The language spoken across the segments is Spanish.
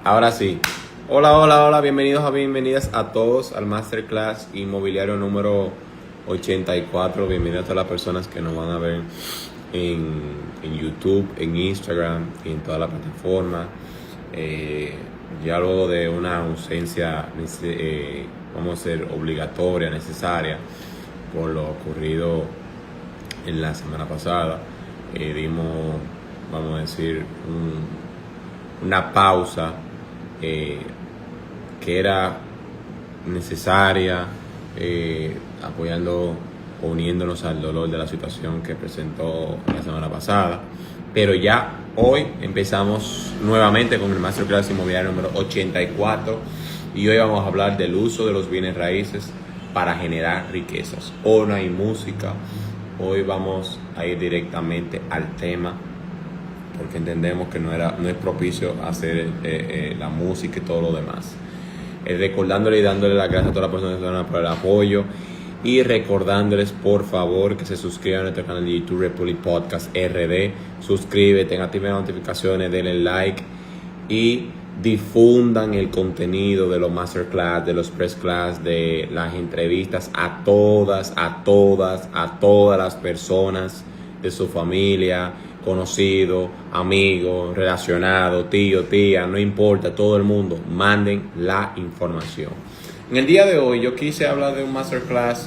Ahora sí. Hola, bienvenidas a todos al Masterclass Inmobiliario número 84. Bienvenidas a todas las personas que nos van a ver en YouTube, en Instagram y en toda la plataforma. Ya luego de una ausencia, vamos a ser obligatoria, necesaria, por lo ocurrido en la semana pasada, dimos, vamos a decir, una pausa que era necesaria, uniéndonos al dolor de la situación que presentó la semana pasada. Pero ya hoy empezamos nuevamente con el Masterclass Inmobiliario número 84 y hoy vamos a hablar del uso de los bienes raíces para generar riquezas. Hoy no hay música, hoy vamos a ir directamente al tema, porque entendemos que no es propicio hacer la música y todo lo demás. Recordándole y dándole las gracias a todas las personas que están por el apoyo y recordándoles por favor que se suscriban a nuestro canal de YouTube Republic Podcast RD. Suscríbete, activen las notificaciones, denle like y difundan el contenido de los masterclass, de los press class, de las entrevistas a todas las personas de su familia, conocido, amigo, relacionado, tío, tía, no importa, todo el mundo, manden la información. En el día de hoy yo quise hablar de un masterclass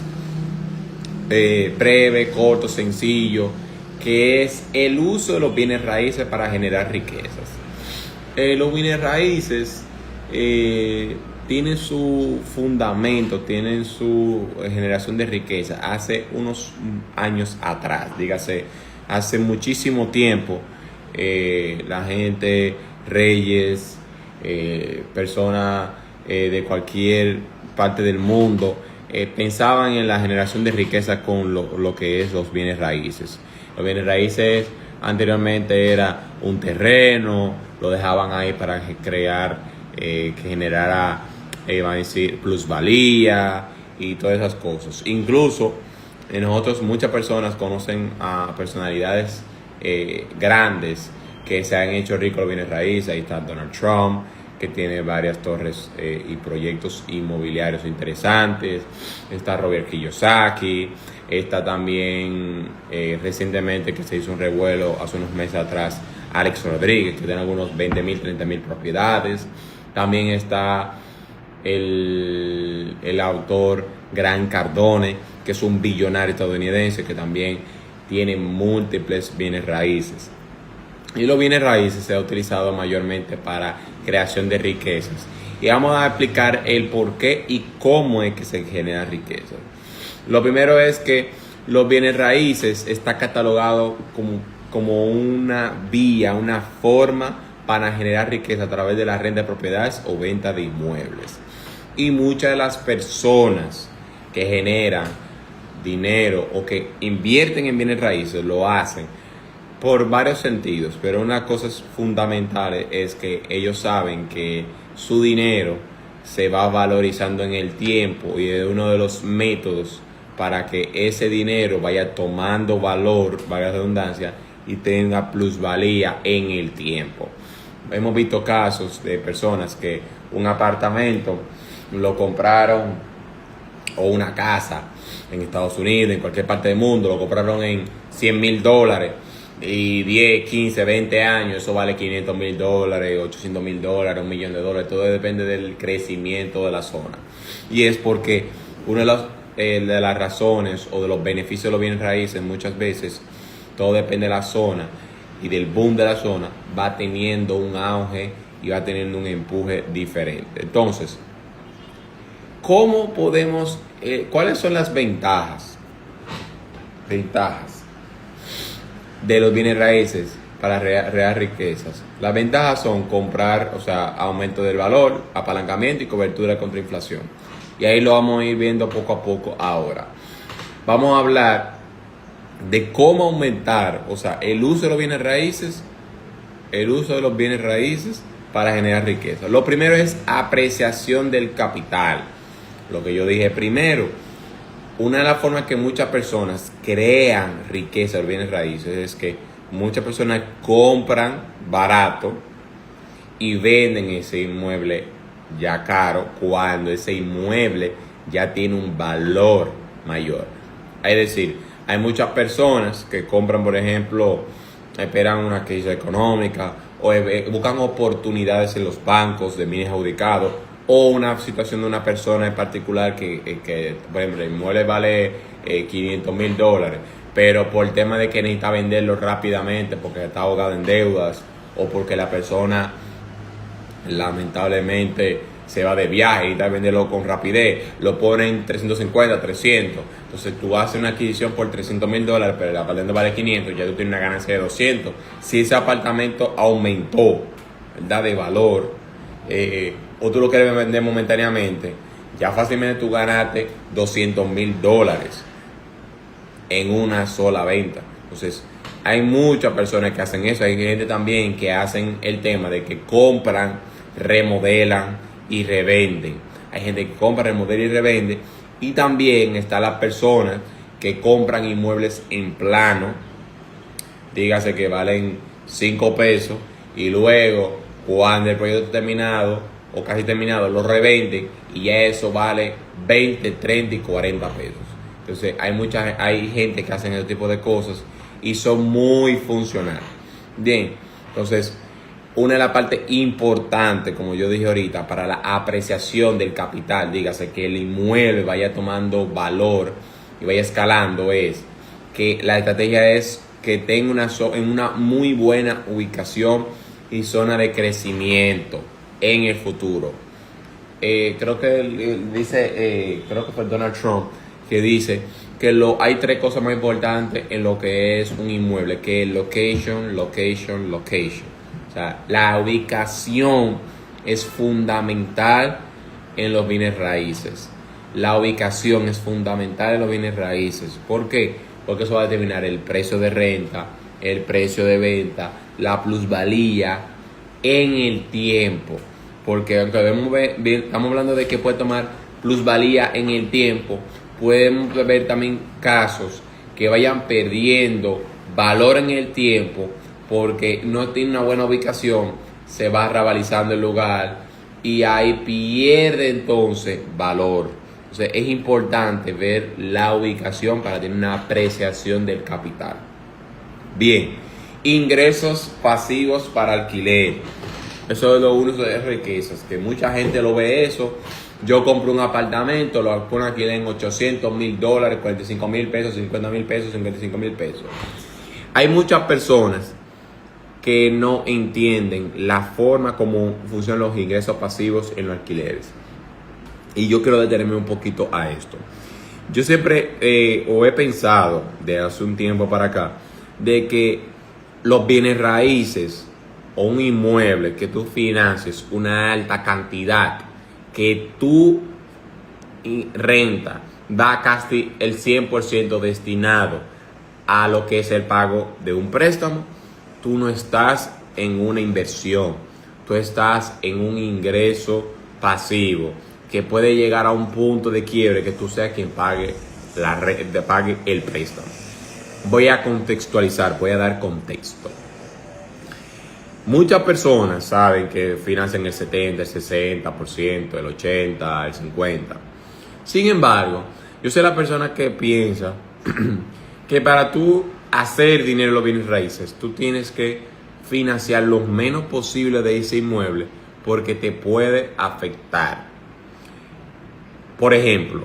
breve, corto, sencillo, que es el uso de los bienes raíces para generar riquezas. Los bienes raíces tienen su fundamento, tienen su generación de riqueza hace unos años atrás, dígase, hace muchísimo tiempo. La gente, reyes, personas de cualquier parte del mundo pensaban en la generación de riqueza con lo que es los bienes raíces. Los bienes raíces anteriormente era un terreno, lo dejaban ahí para crear, que generara, van a decir, plusvalía y todas esas cosas. Incluso nosotros, muchas personas conocen a personalidades grandes que se han hecho ricos los bienes raíces. Ahí está Donald Trump, que tiene varias torres y proyectos inmobiliarios interesantes. Está Robert Kiyosaki. Está también recientemente, que se hizo un revuelo hace unos meses atrás, Alex Rodríguez, que tiene algunos 20,000, 30,000 propiedades. También está el autor Grant Cardone, que es un billonario estadounidense que también tiene múltiples bienes raíces. Y los bienes raíces se ha utilizado mayormente para creación de riquezas. Y vamos a explicar el por qué y cómo es que se genera riqueza. Lo primero es que los bienes raíces está catalogado como una vía, una forma para generar riqueza a través de la renta de propiedades o venta de inmuebles. Y muchas de las personas que generan dinero o que invierten en bienes raíces lo hacen por varios sentidos, pero una cosa fundamental es que ellos saben que su dinero se va valorizando en el tiempo y es uno de los métodos para que ese dinero vaya tomando valor, valga la redundancia, y tenga plusvalía en el tiempo. Hemos visto casos de personas que un apartamento lo compraron, o una casa en Estados Unidos, en cualquier parte del mundo, lo compraron en $100,000 y 10, 15, 20 años, eso vale $500,000, $800,000, $1,000,000, todo depende del crecimiento de la zona. Y es porque una de las razones o de los beneficios de los bienes raíces, muchas veces, todo depende de la zona y del boom de la zona, va teniendo un auge y va teniendo un empuje diferente. Entonces, ¿cómo podemos, cuáles son las ventajas de los bienes raíces para crear riquezas? Las ventajas son comprar, o sea, aumento del valor, apalancamiento y cobertura contra inflación. Y ahí lo vamos a ir viendo poco a poco ahora. Vamos a hablar de cómo aumentar, o sea, el uso de los bienes raíces, para generar riqueza. Lo primero es apreciación del capital. Lo que yo dije primero, una de las formas que muchas personas crean riqueza de bienes raíces es que muchas personas compran barato y venden ese inmueble ya caro cuando ese inmueble ya tiene un valor mayor. Es decir, hay muchas personas que compran, por ejemplo, esperan una crisis económica o buscan oportunidades en los bancos de bienes adjudicados o una situación de una persona en particular que por ejemplo, el inmueble vale $500,000, pero por el tema de que necesita venderlo rápidamente porque está ahogado en deudas o porque la persona lamentablemente se va de viaje y está venderlo con rapidez, lo ponen 350, 300. Entonces tú haces una adquisición por $300,000, pero el apartamento vale 500, ya tú tienes una ganancia de 200. Si ese apartamento aumentó, ¿verdad?, de valor, o tú lo quieres vender momentáneamente, ya fácilmente tú ganaste $200,000 en una sola venta. Entonces hay muchas personas que hacen eso. Hay gente también que hacen el tema de que compran, remodelan y revenden. Hay gente que compra, remodela y revende. Y también está las personas que compran inmuebles en plano, dígase que valen 5 pesos, y luego cuando el proyecto está terminado o casi terminado lo revenden y ya eso vale 20, 30 y 40 pesos. Entonces hay gente que hacen ese tipo de cosas y son muy funcionales. Bien, entonces una de las partes importantes, como yo dije ahorita, para la apreciación del capital, dígase que el inmueble vaya tomando valor y vaya escalando, es que la estrategia es que tenga una muy buena ubicación y zona de crecimiento en el futuro. Creo que creo que fue Donald Trump que dice que hay 3 cosas más importantes en lo que es un inmueble, que es location, location, location. O sea, la ubicación es fundamental en los bienes raíces. La ubicación es fundamental en los bienes raíces. ¿Por qué? Porque eso va a determinar el precio de renta, el precio de venta, la plusvalía en el tiempo. Porque aunque estamos hablando de que puede tomar plusvalía en el tiempo, podemos ver también casos que vayan perdiendo valor en el tiempo porque no tiene una buena ubicación, se va revalorizando el lugar y ahí pierde entonces valor. Entonces es importante ver la ubicación para tener una apreciación del capital. Bien, ingresos pasivos para alquiler. Eso es lo uno de riquezas, que mucha gente lo ve eso. Yo compro un apartamento, lo pongo alquiler en $800,000, $45,000 pesos, $50,000 pesos, $55,000 pesos. Hay muchas personas que no entienden la forma como funcionan los ingresos pasivos en los alquileres. Y yo quiero detenerme un poquito a esto. Yo siempre he pensado, de hace un tiempo para acá, de que los bienes raíces o un inmueble que tú financies una alta cantidad que tu renta va casi el 100% destinado a lo que es el pago de un préstamo, tú no estás en una inversión, tú estás en un ingreso pasivo que puede llegar a un punto de quiebre que tú seas quien pague el préstamo. Voy a contextualizar, voy a dar contexto. Muchas personas saben que financian el 70, el 60%, el 80%, el 50%. Sin embargo, yo soy la persona que piensa que para tú hacer dinero en los bienes raíces, tú tienes que financiar lo menos posible de ese inmueble porque te puede afectar. Por ejemplo,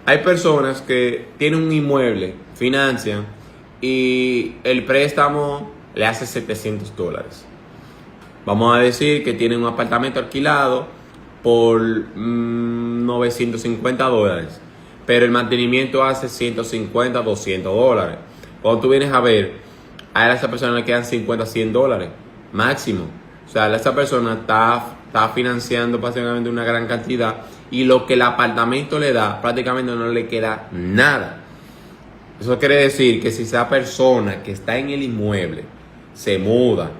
hay personas que tienen un inmueble, financian y el préstamo le hace $700. Vamos a decir que tienen un apartamento alquilado por $950, pero el mantenimiento hace $150, $200. Cuando tú vienes a ver, a esa persona le quedan $50, $100 máximo. O sea, esa persona está financiando prácticamente una gran cantidad y lo que el apartamento le da prácticamente no le queda nada. Eso quiere decir que si esa persona que está en el inmueble se muda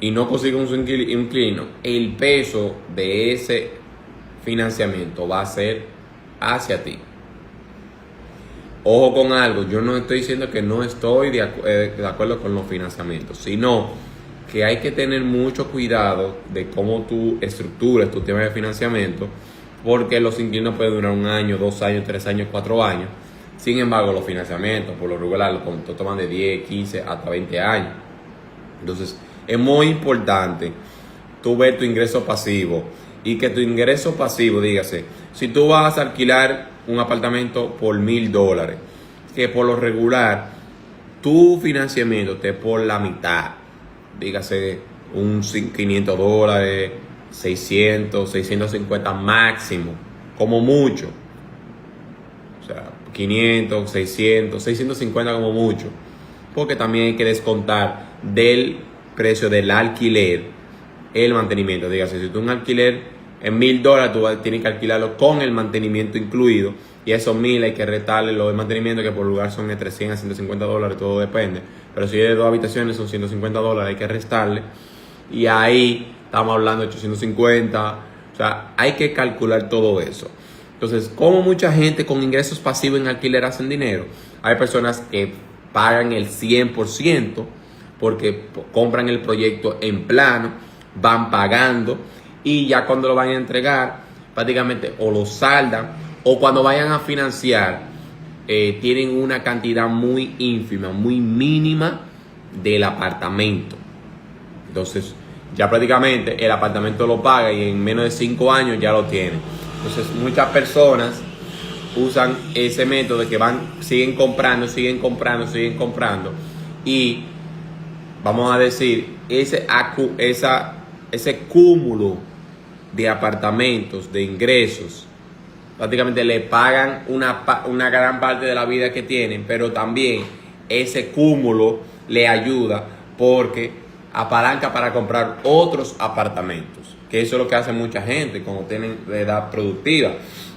y no consigue un inquilino, el peso de ese financiamiento va a ser hacia ti. Ojo con algo, yo no estoy diciendo que no estoy de acuerdo con los financiamientos, sino que hay que tener mucho cuidado de cómo tú estructuras tu tema de financiamiento, porque los inquilinos pueden durar 1 año, 2 años, 3 años, 4 años. Sin embargo, los financiamientos, por lo regular, los toman de 10, 15 hasta 20 años. Entonces, es muy importante tú ver tu ingreso pasivo y que tu ingreso pasivo, dígase, si tú vas a alquilar un apartamento por $1,000, que por lo regular tu financiamiento esté por la mitad, dígase un $500, 600, 650 máximo, como mucho. O sea, 500, 600, 650 como mucho. Porque también hay que descontar del precio del alquiler el mantenimiento. Dígase, si tú un alquiler en $1,000, tú tienes que alquilarlo con el mantenimiento incluido. Y esos 1,000 hay que restarle lo de mantenimiento, que por lugar son entre 100 a $150, todo depende. Pero si es de 2 habitaciones, son $150, hay que restarle. Y ahí estamos hablando de 850. O sea, hay que calcular todo eso. Entonces, como mucha gente con ingresos pasivos en alquiler hacen dinero, hay personas que pagan el 100% porque compran el proyecto en plano, van pagando y ya cuando lo van a entregar, prácticamente o lo saldan o cuando vayan a financiar, tienen una cantidad muy ínfima, muy mínima del apartamento. Entonces, ya prácticamente el apartamento lo paga y en menos de 5 años ya lo tienen. Entonces, muchas personas usan ese método de que siguen comprando y vamos a decir, ese cúmulo de apartamentos, de ingresos, prácticamente le pagan una gran parte de la vida que tienen, pero también ese cúmulo le ayuda porque apalanca para comprar otros apartamentos, que eso es lo que hace mucha gente cuando tienen de edad productiva.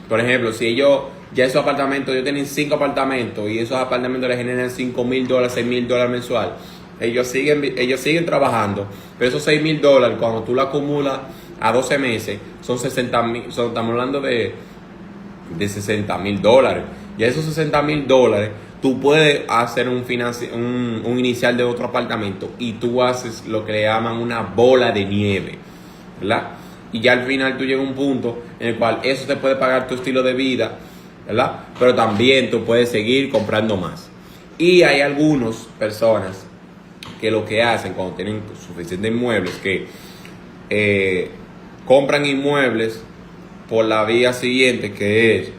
Por ejemplo, si ellos esos apartamentos, ellos tienen 5 apartamentos y esos apartamentos les generan $5,000, $6,000 mensual, ellos siguen trabajando, pero esos $6,000 cuando tú lo acumulas a 12 meses son 60,000, estamos hablando de $60,000. Y esos $60,000 tú puedes hacer un inicial de otro apartamento y tú haces lo que le llaman una bola de nieve, ¿verdad? Y ya al final tú llegas a un punto en el cual eso te puede pagar tu estilo de vida, ¿verdad? Pero también tú puedes seguir comprando más. Y hay algunas personas que lo que hacen cuando tienen suficientes inmuebles, que compran inmuebles por la vía siguiente, que es,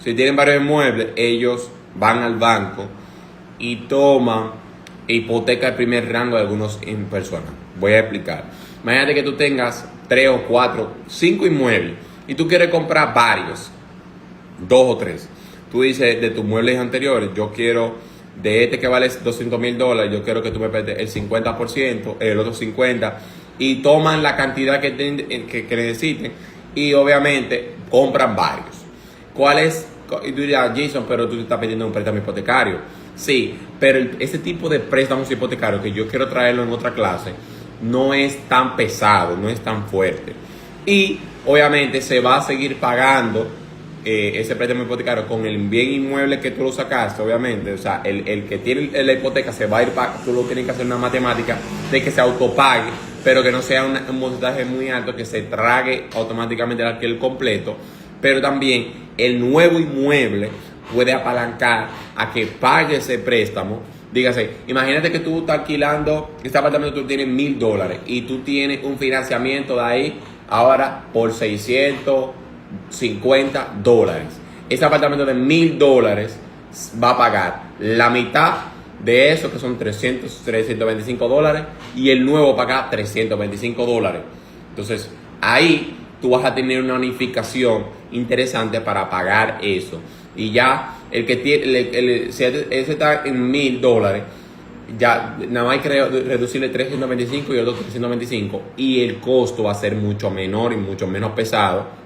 si tienen varios inmuebles, ellos van al banco y toman hipoteca de primer rango de algunos personas. Voy a explicar. Imagínate que tú tengas 3 o 4, 5 inmuebles y tú quieres comprar varios, 2 o 3. Tú dices de tus muebles anteriores, yo quiero de este que vale $200,000, yo quiero que tú me prestes el 50%, el otro 50%, y toman la cantidad que necesiten y obviamente compran varios. ¿Cuál es? Y tú dirás, Jason, pero tú te estás pidiendo un préstamo hipotecario. Sí, pero ese tipo de préstamos hipotecarios, que yo quiero traerlo en otra clase, no es tan pesado, no es tan fuerte. Y obviamente se va a seguir pagando ese préstamo hipotecario con el bien inmueble que tú lo sacaste, obviamente. O sea, el que tiene la hipoteca se va a ir tú lo tienes que hacer una matemática de que se autopague, pero que no sea un porcentaje muy alto, que se trague automáticamente el alquiler completo. Pero también el nuevo inmueble puede apalancar a que pague ese préstamo. Dígase, imagínate que tú estás alquilando este apartamento, tú tienes $1,000 y tú tienes un financiamiento de ahí ahora por $650. Ese apartamento de $1,000 va a pagar la mitad de eso, que son $325, y el nuevo paga $325. Entonces, ahí tú vas a tener una unificación interesante para pagar eso. Y ya el que tiene, si ese está en $1,000, ya nada más hay que reducirle 325 y el otro 325, y el costo va a ser mucho menor y mucho menos pesado.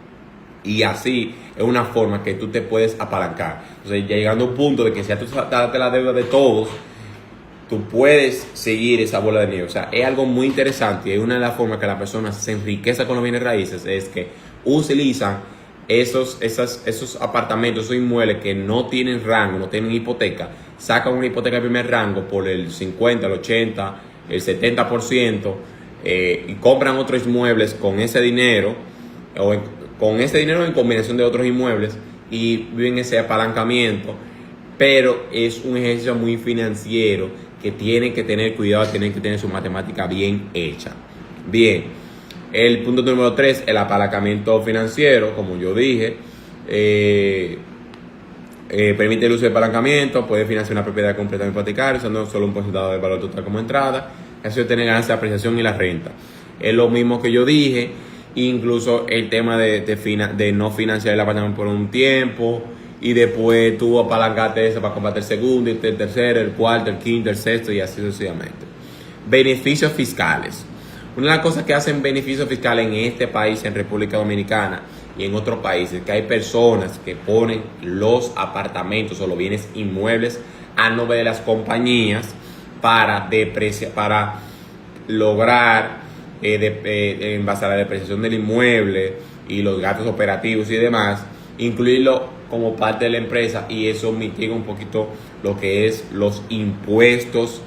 Y así es una forma que tú te puedes apalancar. Entonces, ya llegando a un punto de que si ya tú saltaste la deuda de todos, tú puedes seguir esa bola de nieve. O sea, es algo muy interesante, y es una de las formas que las personas se enriquecen con los bienes raíces, es que utilizan esos apartamentos, esos inmuebles que no tienen rango, no tienen hipoteca, sacan una hipoteca de primer rango por el 50, el 80, el 70%, y compran otros inmuebles con ese dinero, con ese dinero en combinación de otros inmuebles, y viven ese apalancamiento. Pero es un ejercicio muy financiero que tienen que tener cuidado, tienen que tener su matemática bien hecha. Bien, el punto número 3, el apalancamiento financiero, como yo dije, permite el uso de apalancamiento, puede financiar una propiedad completa hipotecaria usando solo un porcentaje del valor total como entrada, eso tener ganancia de apreciación y la renta. Es lo mismo que yo dije, incluso el tema de no financiar el apartamento por un tiempo y después tú apalancarte eso para comprarte el segundo, el tercero, el cuarto, el quinto, el sexto y así sucesivamente. Beneficios fiscales. Una de las cosas que hacen beneficios fiscales en este país, en República Dominicana y en otros países, que hay personas que ponen los apartamentos o los bienes inmuebles a nombre de las compañías para lograr, en base a la depreciación del inmueble y los gastos operativos y demás, incluirlo como parte de la empresa, y eso mitiga un poquito lo que es los impuestos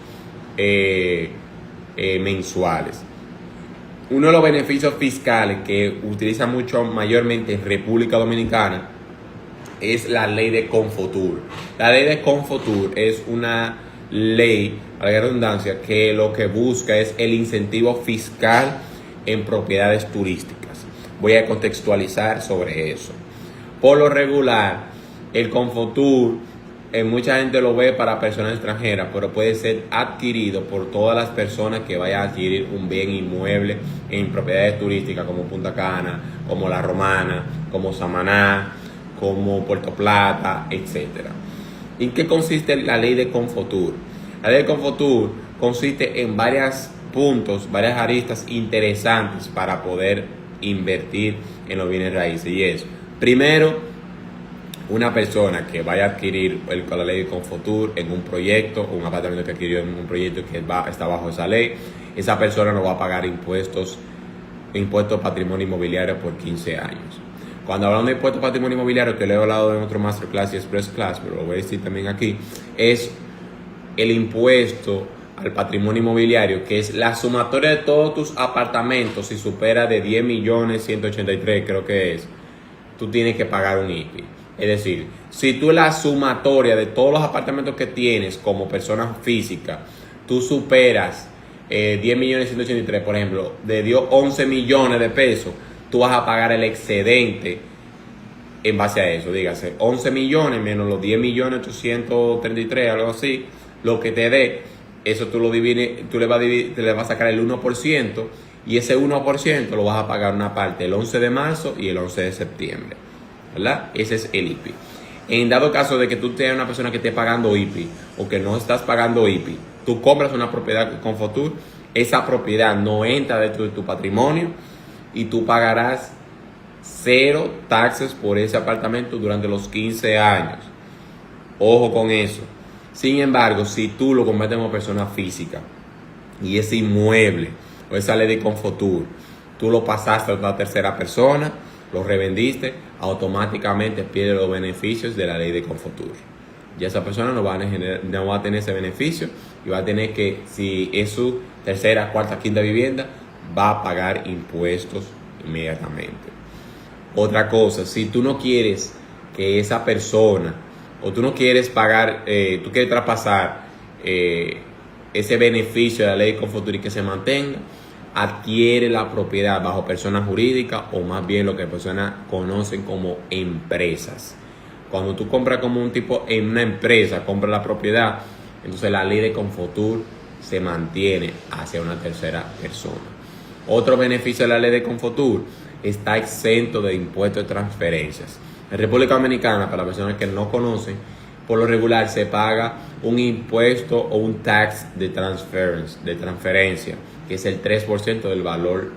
mensuales. Uno de los beneficios fiscales que utiliza mucho mayormente en República Dominicana es la ley de Confotur. La ley de Confotur es una ley, a la redundancia, que lo que busca es el incentivo fiscal en propiedades turísticas. Voy a contextualizar sobre eso. Por lo regular, el Confotur, mucha gente lo ve para personas extranjeras, pero puede ser adquirido por todas las personas que vayan a adquirir un bien inmueble en propiedades turísticas como Punta Cana, como La Romana, como Samaná, como Puerto Plata, etc. ¿En qué consiste la ley de Confotur? La ley de Confotur consiste en varios puntos, varias aristas interesantes para poder invertir en los bienes raíces, y es: primero, una persona que vaya a adquirir con la ley de Confotur en un proyecto, un apartamento que adquirió en un proyecto que está bajo esa ley, esa persona no va a pagar impuestos patrimonio inmobiliario por 15 años. Cuando hablamos de impuestos patrimonio inmobiliario, que lo he hablado en otro Masterclass y Express Class, pero lo voy a decir también aquí, es el impuesto al patrimonio inmobiliario, que es la sumatoria de todos tus apartamentos. Si supera de 10.183.000, creo que es, tú tienes que pagar un IPI. Es decir, si tú la sumatoria de todos los apartamentos que tienes como persona física, tú superas 10.183.000, por ejemplo, de dio 11 millones de pesos, tú vas a pagar el excedente en base a eso. Dígase, 11 millones menos los 10.833.000, algo así, lo que te dé, eso tú lo divides, tú le vas a sacar el 1%, y ese 1% lo vas a pagar una parte el 11 de marzo y el 11 de septiembre. ¿Verdad? Ese es el IPI. En dado caso de que tú tengas una persona que esté pagando IPI o que no estás pagando IPI, tú compras una propiedad con Confotur, esa propiedad no entra dentro de tu patrimonio y tú pagarás 0 taxes por ese apartamento durante los 15 años. Ojo con eso. Sin embargo, si tú lo conviertes como persona física y ese inmueble o esa ley de Confotur, tú lo pasaste a otra tercera persona, lo revendiste, automáticamente pierde los beneficios de la ley de Confotur. Ya esa persona no va a tener ese beneficio y va a tener que, si es su tercera, cuarta, quinta vivienda, va a pagar impuestos inmediatamente. Otra cosa, si tú no quieres que esa persona, o tú no quieres pagar, tú quieres traspasar ese beneficio de la ley de Confotur y que se mantenga, adquiere la propiedad bajo persona jurídica, o más bien lo que personas conocen como empresas. Cuando tú compras como un tipo en una empresa, compras la propiedad, entonces la ley de Confotur se mantiene hacia una tercera persona. Otro beneficio de la ley de Confotur: está exento de impuestos de transferencias. En República Dominicana, para las personas que no conocen, por lo regular se paga un impuesto o un tax de transferencia, que es el 3% del valor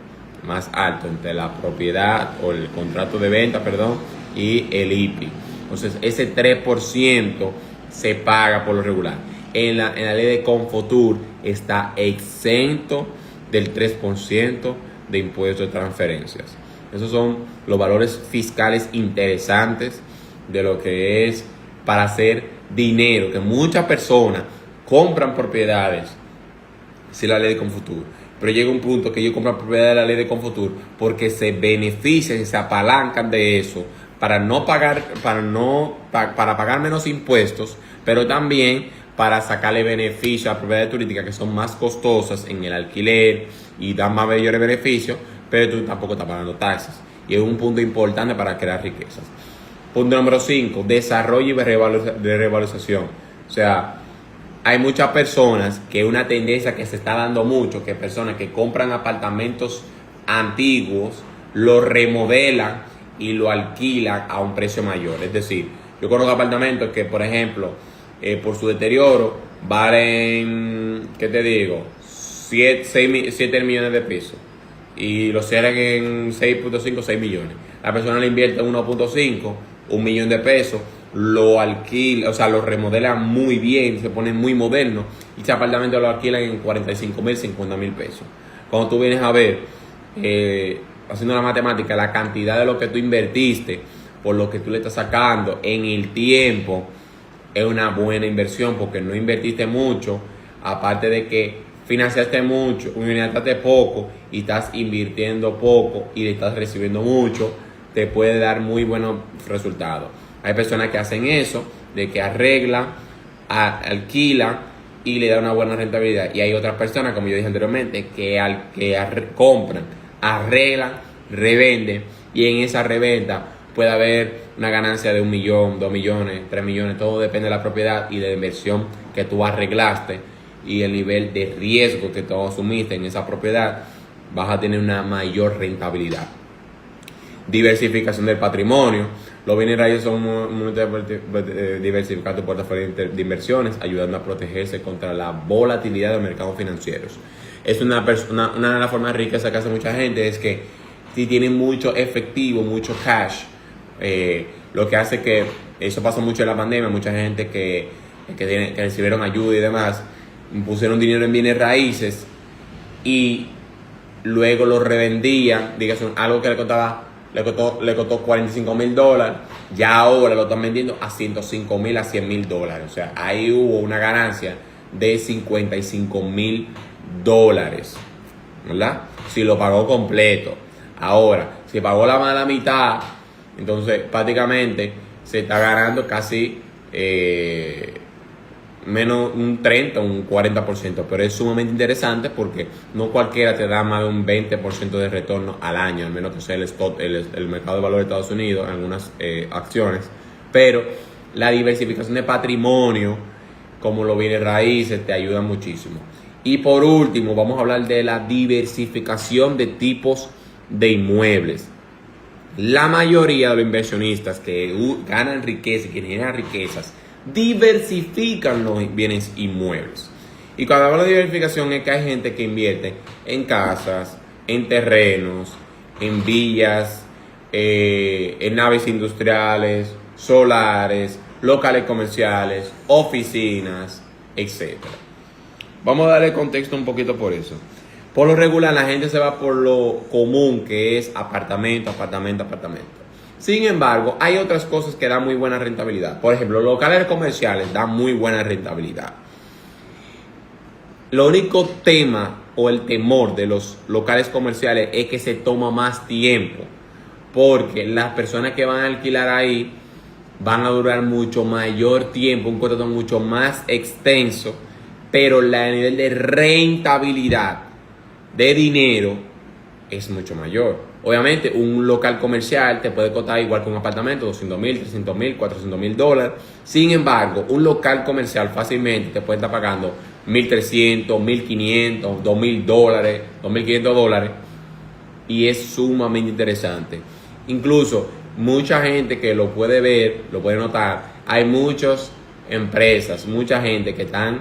más alto entre la propiedad o el contrato de venta, y el IPI. Entonces, ese 3% se paga por lo regular. En la ley de Confotur está exento del 3% de impuestos de transferencias. Esos son los valores fiscales interesantes de lo que es para hacer dinero, que muchas personas compran propiedades Sí, la ley de Confuturo. Pero llega un punto que ellos compran propiedad de la ley de Confuturo porque se benefician y se apalancan de eso para no pagar, para pagar menos impuestos, pero también para sacarle beneficio a propiedades turísticas que son más costosas en el alquiler y dan más mayores beneficios, pero tú tampoco estás pagando taxes. Y es un punto importante para crear riquezas. Punto número 5, desarrollo y revalorización. O sea, hay muchas personas que una tendencia que se está dando mucho, que personas que compran apartamentos antiguos, lo remodelan y lo alquilan a un precio mayor. Es decir, yo conozco apartamentos que, por ejemplo, por su deterioro valen, ¿qué te digo? 7 millones de pesos y lo cierran en 6.5, 6 millones. La persona le invierte 1.5, 1 millón de pesos, lo alquila, o sea, lo remodelan muy bien, se pone muy moderno y ese apartamento lo alquilan en 45,000, 50,000 pesos. Cuando tú vienes a ver, haciendo la matemática, la cantidad de lo que tú invertiste por lo que tú le estás sacando en el tiempo, es una buena inversión porque no invertiste mucho, aparte de que financiaste mucho, financiaste poco y estás invirtiendo poco y le estás recibiendo mucho, te puede dar muy buenos resultados. Hay personas que hacen eso, de que arreglan, alquilan y le dan una buena rentabilidad. Y hay otras personas, como yo dije anteriormente, compran, arreglan, revenden y en esa reventa puede haber una ganancia de 1 millón, 2 millones, 3 millones, todo depende de la propiedad y de la inversión que tú arreglaste y el nivel de riesgo que tú asumiste en esa propiedad, vas a tener una mayor rentabilidad. Diversificación del patrimonio. Los bienes raíces son diversificar tu portafolio de inversiones, ayudando a protegerse contra la volatilidad de los mercados financieros. Es una de las formas de riqueza que hace mucha gente, es que si tienen mucho efectivo, mucho cash, lo que hace que, eso pasó mucho en la pandemia, mucha gente que recibieron ayuda y demás, pusieron dinero en bienes raíces y luego lo revendían, dígase, algo que le costó $45,000, ya ahora lo están vendiendo a $105,000 a $100,000. O sea, ahí hubo una ganancia de $55,000, ¿verdad? Si lo pagó completo. Ahora, si pagó la mala mitad, entonces prácticamente se está ganando casi menos un 30 o un 40%, pero es sumamente interesante porque no cualquiera te da más de un 20% de retorno al año, al menos que sea el mercado de valores de Estados Unidos en algunas acciones. Pero la diversificación de patrimonio, como los bienes raíces, te ayuda muchísimo. Y por último, vamos a hablar de la diversificación de tipos de inmuebles. La mayoría de los inversionistas que ganan riqueza y que generan riquezas diversifican los bienes inmuebles. Y cuando hablo de diversificación es que hay gente que invierte en casas, en terrenos, en villas, en naves industriales, solares, locales comerciales, oficinas, etc. Vamos a darle contexto un poquito por eso. Por lo regular la gente se va por lo común, que es apartamento. Sin embargo, hay otras cosas que dan muy buena rentabilidad. Por ejemplo, los locales comerciales dan muy buena rentabilidad. Lo único tema o el temor de los locales comerciales es que se toma más tiempo, porque las personas que van a alquilar ahí van a durar mucho mayor tiempo, un contrato mucho más extenso, pero el nivel de rentabilidad de dinero es mucho mayor. Obviamente un local comercial te puede costar igual que un apartamento, $200,000, $300,000, $400,000. Sin embargo, un local comercial fácilmente te puede estar pagando $1,300, $1,500, $2,000, $2,500, y es sumamente interesante. Incluso mucha gente que lo puede ver, lo puede notar, hay muchas empresas, mucha gente que están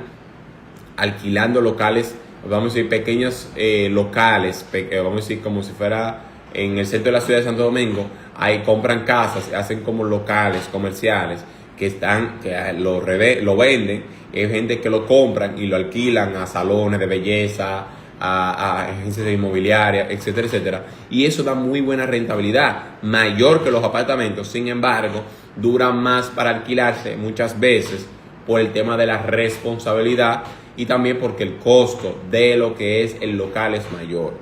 alquilando locales, vamos a decir pequeños locales, vamos a decir como si fuera en el centro de la ciudad de Santo Domingo. Ahí compran casas, hacen como locales comerciales que lo venden. Hay gente que lo compran y lo alquilan a salones de belleza, a agencias inmobiliarias, etcétera, etcétera. Y eso da muy buena rentabilidad, mayor que los apartamentos. Sin embargo, duran más para alquilarse muchas veces por el tema de la responsabilidad y también porque el costo de lo que es el local es mayor.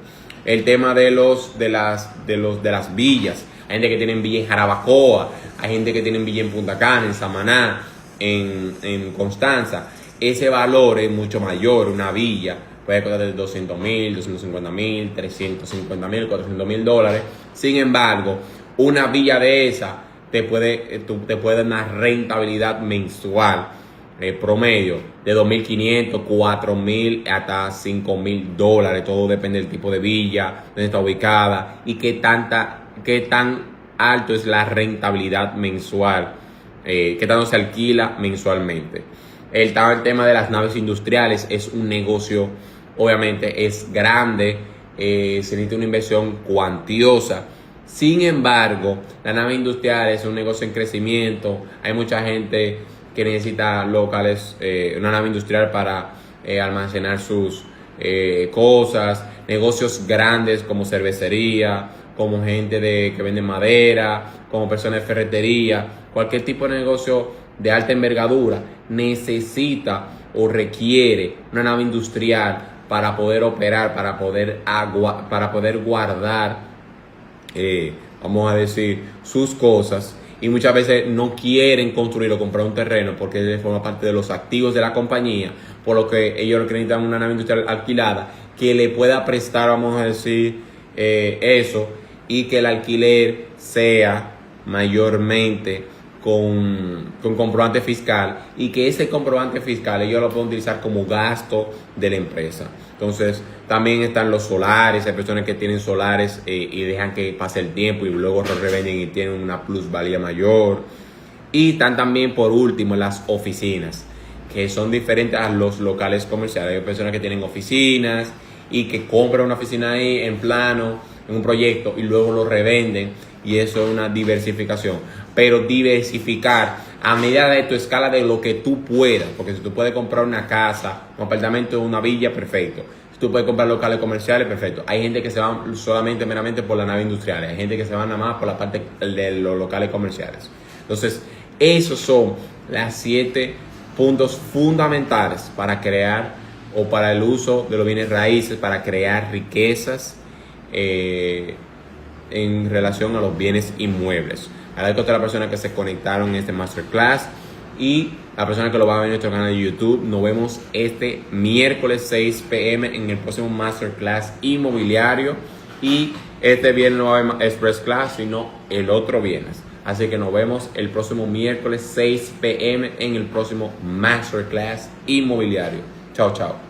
El tema de las villas. Hay gente que tiene villa en Jarabacoa, hay gente que tiene villa en Punta Cana, en Samaná, en Constanza. Ese valor es mucho mayor. Una villa puede costar de 200,000, 250,000, 350,000, 400,000 dólares. Sin embargo, una villa de esa te puede dar una rentabilidad mensual promedio de 2,500, 4,000 hasta 5,000 dólares. Todo depende del tipo de villa, dónde está ubicada y qué tan alto es la rentabilidad mensual, qué tanto se alquila mensualmente. El tema de las naves industriales es un negocio, obviamente es grande, se necesita una inversión cuantiosa. Sin embargo, la nave industrial es un negocio en crecimiento. Hay mucha gente que necesita locales, una nave industrial para almacenar sus cosas, negocios grandes como cervecería, como gente que vende madera, como personas de ferretería. Cualquier tipo de negocio de alta envergadura necesita o requiere una nave industrial para poder operar, para poder guardar, vamos a decir, sus cosas. Y muchas veces no quieren construir o comprar un terreno porque forma parte de los activos de la compañía, por lo que ellos necesitan una nave industrial alquilada que le pueda prestar, vamos a decir, eso, y que el alquiler sea mayormente con comprobante fiscal, y que ese comprobante fiscal ellos lo pueden utilizar como gasto de la empresa. Entonces también están los solares. Hay personas que tienen solares y dejan que pase el tiempo y luego lo revenden y tienen una plusvalía mayor. Y están también, por último, las oficinas, que son diferentes a los locales comerciales. Hay personas que tienen oficinas y que compran una oficina ahí en plano, en un proyecto, y luego lo revenden, y eso es una diversificación. Pero diversificar a medida de tu escala, de lo que tú puedas, porque si tú puedes comprar una casa, un apartamento, una villa, perfecto. Si tú puedes comprar locales comerciales, perfecto. Hay gente que se va solamente meramente por la nave industrial, hay gente que se va nada más por la parte de los locales comerciales. Entonces, esos son las 7 puntos fundamentales para crear o para el uso de los bienes raíces, para crear riquezas en relación a los bienes inmuebles. Agradezco a todas las personas que se conectaron en este masterclass y a las personas que lo van a ver en nuestro canal de YouTube. Nos vemos este miércoles 6 p.m. en el próximo masterclass inmobiliario, y este viernes no va a haber express class, sino el otro viernes. Así que nos vemos el próximo miércoles 6 p.m. en el próximo masterclass inmobiliario. Chao, chao.